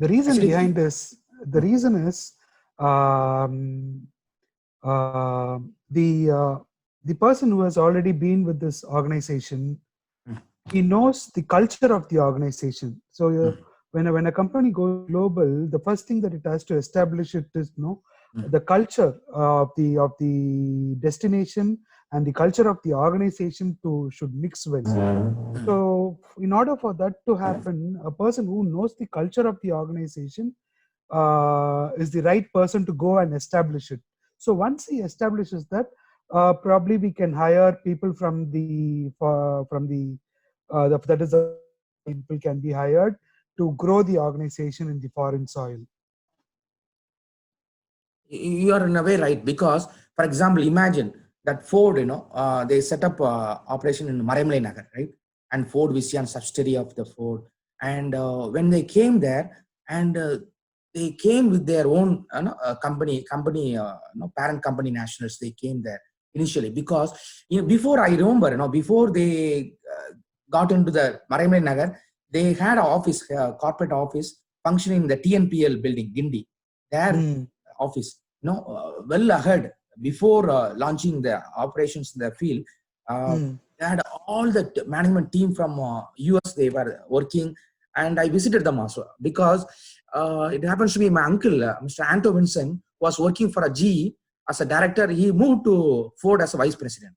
The reason Actually, behind this, the reason is um, uh, the person who has already been with this organization, he knows the culture of the organization. So when a company goes global, the first thing that it has to establish it is the culture of the destination and the culture of the organization should mix well. So in order for that to happen, a person who knows the culture of the organization is the right person to go and establish it. So once he establishes that, probably we can hire people from that is the people can be hired to grow the organization in the foreign soil. you are in a way right, because for example, imagine that Ford, they set up operation in Marimlay Nagar, right? And Ford Vision subsidiary of the Ford. And when they came there, and they came with their own parent company nationals, they came there initially, because before, I remember, before they got into the Marimlay Nagar, they had an office, corporate office functioning in the TNPL building, Gindi. Their office, well ahead, before launching the operations in the field. They had all the management team from US, they were working, and I visited them also, because it happens to be my uncle, Mr. Anto Vincent, was working for a GE as a director. He moved to Ford as a vice president,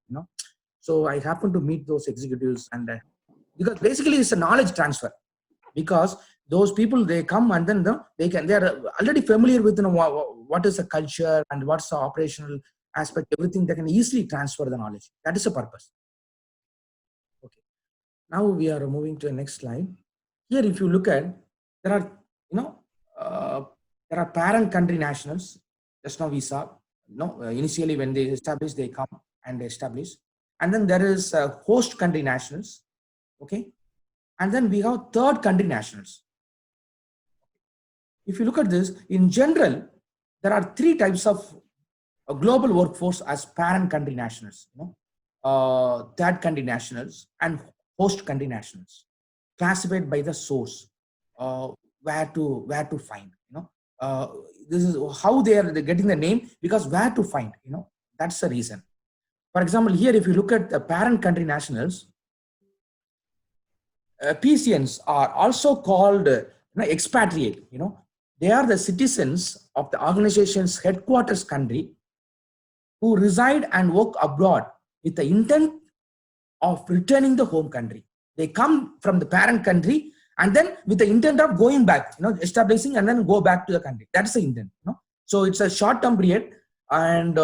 So I happened to meet those executives, and because basically it's a knowledge transfer, because those people, they come and then they are already familiar with what is the culture and what's the operational aspect, everything. They can easily transfer the knowledge. That is the purpose. Okay, now we are moving to the next slide. Here, if you look at, there are there are parent country nationals. Just now we saw, initially when they establish, they come and they establish, and then there is host country nationals. Okay, and then we have third country nationals. If you look at this, in general, there are three types of global workforce as parent country nationals, third country nationals, and host country nationals, classified by the source, where to find. This is how they're getting the name, because where to find, that's the reason. For example, here, if you look at the parent country nationals, PCNs are also called expatriate. They are the citizens of the organization's headquarters country who reside and work abroad with the intent of returning the home country. They come from the parent country and then with the intent of going back, establishing and then go back to the country. That's the intent. So it's a short-term period, and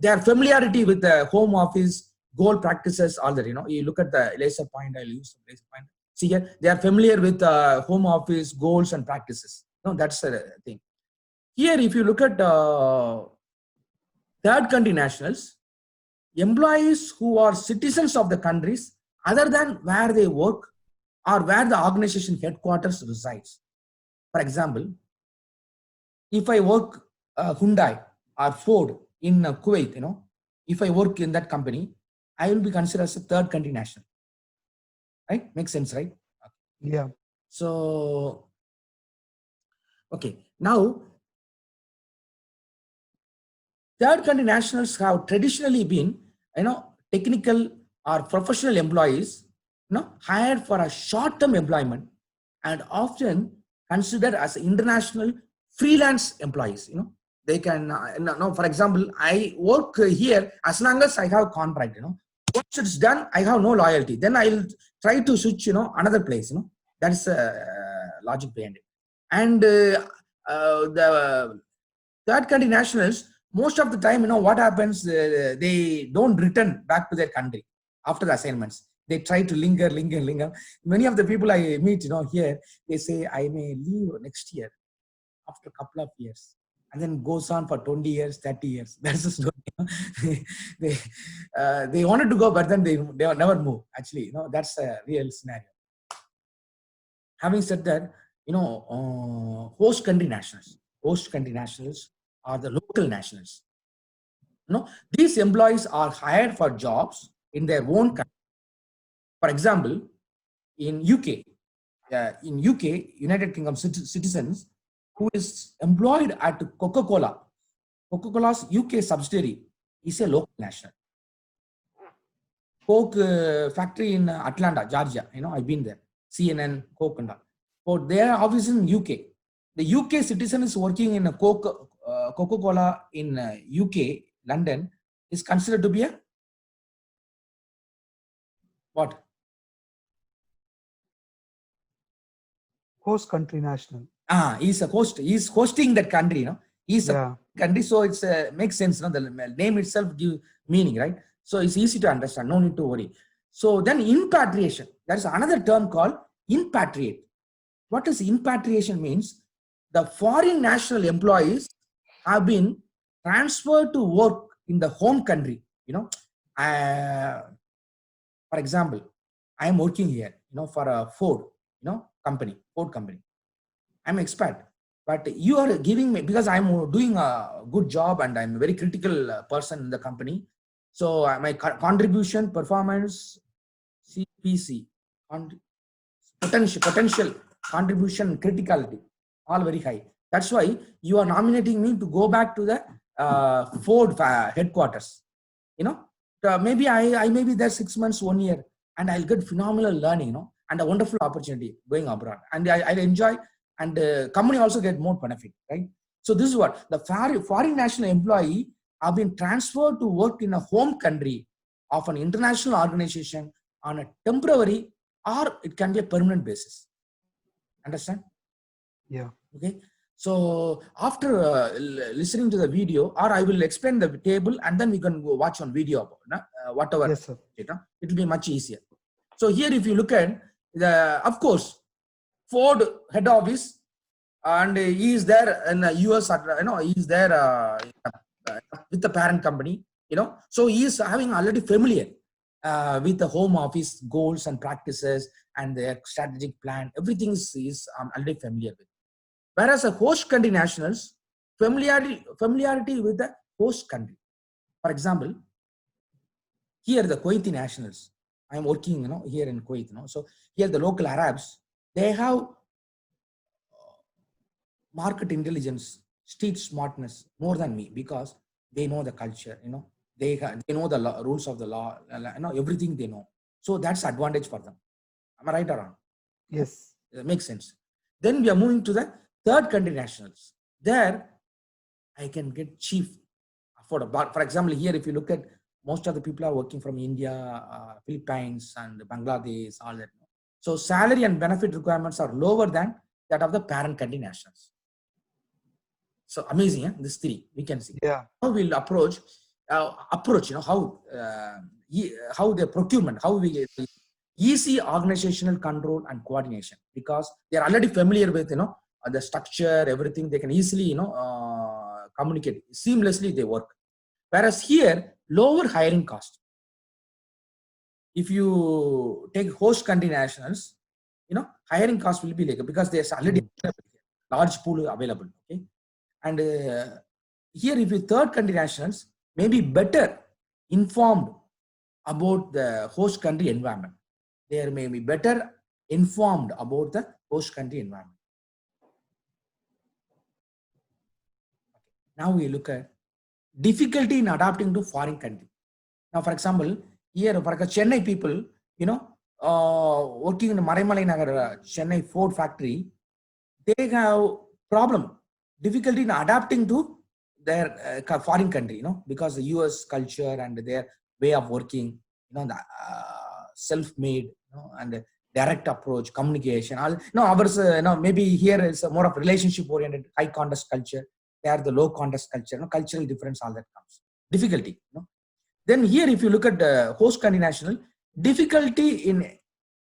their familiarity with the home office, goal practices, all that. You look at the laser point. I'll use the laser point. See here, they are familiar with home office goals and practices. That's the thing. Here, if you look at third country nationals, employees who are citizens of the countries other than where they work or where the organization headquarters resides. For example, if I work Hyundai or Ford in Kuwait, if I work in that company, I will be considered as a third country national. Right? Makes sense, right? Yeah. So, okay. Now, third country nationals have traditionally been, technical or professional employees, hired for a short-term employment, and often considered as international freelance employees. They can, for example, I work here as long as I have contract. Once it's done, I have no loyalty. Then I'll try to switch, another place. That's logic behind it. And the third country nationals, most of the time, what happens, they don't return back to their country after the assignments. They try to linger. Many of the people I meet, here, they say, I may leave next year after a couple of years, and then goes on for 20 years, 30 years. That's the story. They wanted to go, but then they never move. Actually, that's a real scenario. Having said that, host country nationals are the local nationals. These employees are hired for jobs in their own country. For example, in UK, in UK, United Kingdom citizens who is employed at Coca-Cola. Coca-Cola's UK subsidiary is a local national. Coke factory in Atlanta, Georgia. I've been there. CNN, Coke and all. So their office in UK. The UK citizen is working in a Coca-Cola in UK, London, is considered to be a what? Host country national. He's a host. He's hosting that country. He's a country, so it's makes sense. The name itself gives meaning, right? So it's easy to understand. No need to worry. So then impatriation. There is another term called impatriate. What does impatriation means? The foreign national employees have been transferred to work in the home country. For example, I am working here, for a Ford, Ford company. I'm expat, but you are giving me, because I'm doing a good job and I'm a very critical person in the company. So my contribution, performance, CPC, potential contribution, criticality, all very high. That's why you are nominating me to go back to the Ford headquarters. Maybe I may be there 6 months, 1 year, and I'll get phenomenal learning, and a wonderful opportunity going abroad. And I'll enjoy, and the company also get more benefit, right? So this is what the foreign national employee have been transferred to work in a home country of an international organization on a temporary, or it can be a permanent basis. Understand? Yeah. Okay. So after listening to the video, or I will explain the table, and then we can go watch on video about whatever. Yes, sir. It will be much easier. So here, if you look at of course, Ford head office, and he is there in the US. He is there with the parent company. So he is having already familiar with the home office goals and practices and their strategic plan. Everything is already familiar with. Whereas a host country nationals, familiarity with the host country. For example, here the Kuwaiti nationals, I am working, here in Kuwait, so here the local Arabs, they have market intelligence, street smartness more than me, because they know the culture, they know the rules of the law, everything they know. So that's advantage for them. Am I right or wrong? Yes. It makes sense. Then we are moving to the third country nationals. There, I can get cheap affordable. For example, here, if you look at, most of the people are working from India, Philippines, and Bangladesh, all that. So salary and benefit requirements are lower than that of the parent country nationals. So amazing, eh? This three we can see. Yeah. How we'll approach, how the procurement, how we get easy organizational control and coordination, because they are already familiar with the structure, everything. They can easily communicate seamlessly. They work. Whereas here, lower hiring cost. If you take host country nationals, hiring cost will be like, because there's already large pool available. Okay, and here, if you third country nationals, may be better informed about the host country environment. They may be better informed about the host country environment. Now we look at difficulty in adapting to foreign country. Now, for example, here for Chennai people, working in the Maraimalai Nagar Chennai Ford factory, they have problem, difficulty in adapting to their foreign country, because the US culture and their way of working, the self-made, and direct approach, communication. Ours, maybe here is more of relationship-oriented, high context culture. They are the low context culture, cultural difference, all that comes. Difficulty. Then here, if you look at the host country national, difficulty in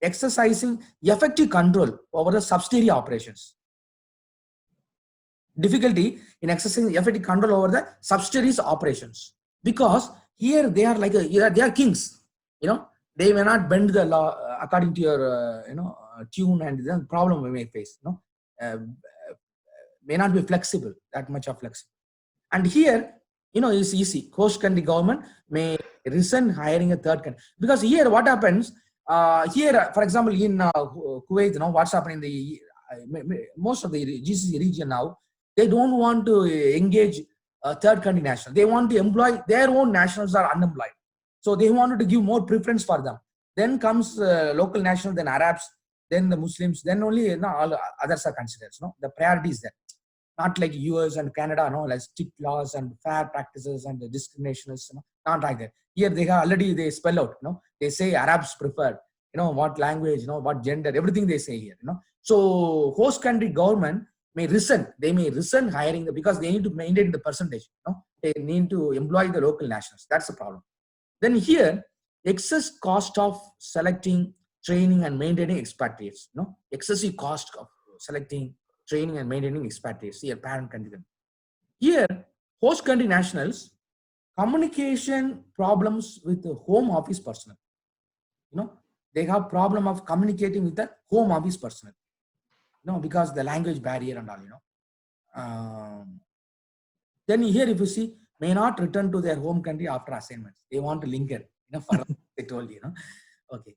exercising effective control over the subsidiary operations. Difficulty in exercising effective control over the subsidiaries operations, because here they are like they are kings. They may not bend the law according to your tune, and the problem we may face. May not be flexible, that much of flexible. And here, it's easy. Host country government may rescind hiring a third country, because here what happens, Here, for example, in Kuwait, what's happening in the most of the GCC region now, they don't want to engage third country nationals. They want to employ their own nationals are unemployed. So they wanted to give more preference for them. Then comes local nationals, then Arabs, then the Muslims, then only all others are considered. The priority is there. Not like US and Canada, like strict laws and fair practices and the discriminations, not like that. Here they have already, they spell out, they say Arabs preferred, what language, what gender, everything they say here, So host country government may rescind, they may rescind hiring because they need to maintain the percentage, they need to employ the local nationals. That's the problem. Then here, excess cost of selecting, training and maintaining expatriates, excessive cost of selecting, training and maintaining expatriates, here parent country. Here, host country nationals, communication problems with the home office personnel. They have problem of communicating with the home office personnel. Because the language barrier and all, then here if you see, may not return to their home country after assignments. They want to linger, for they told you, Okay.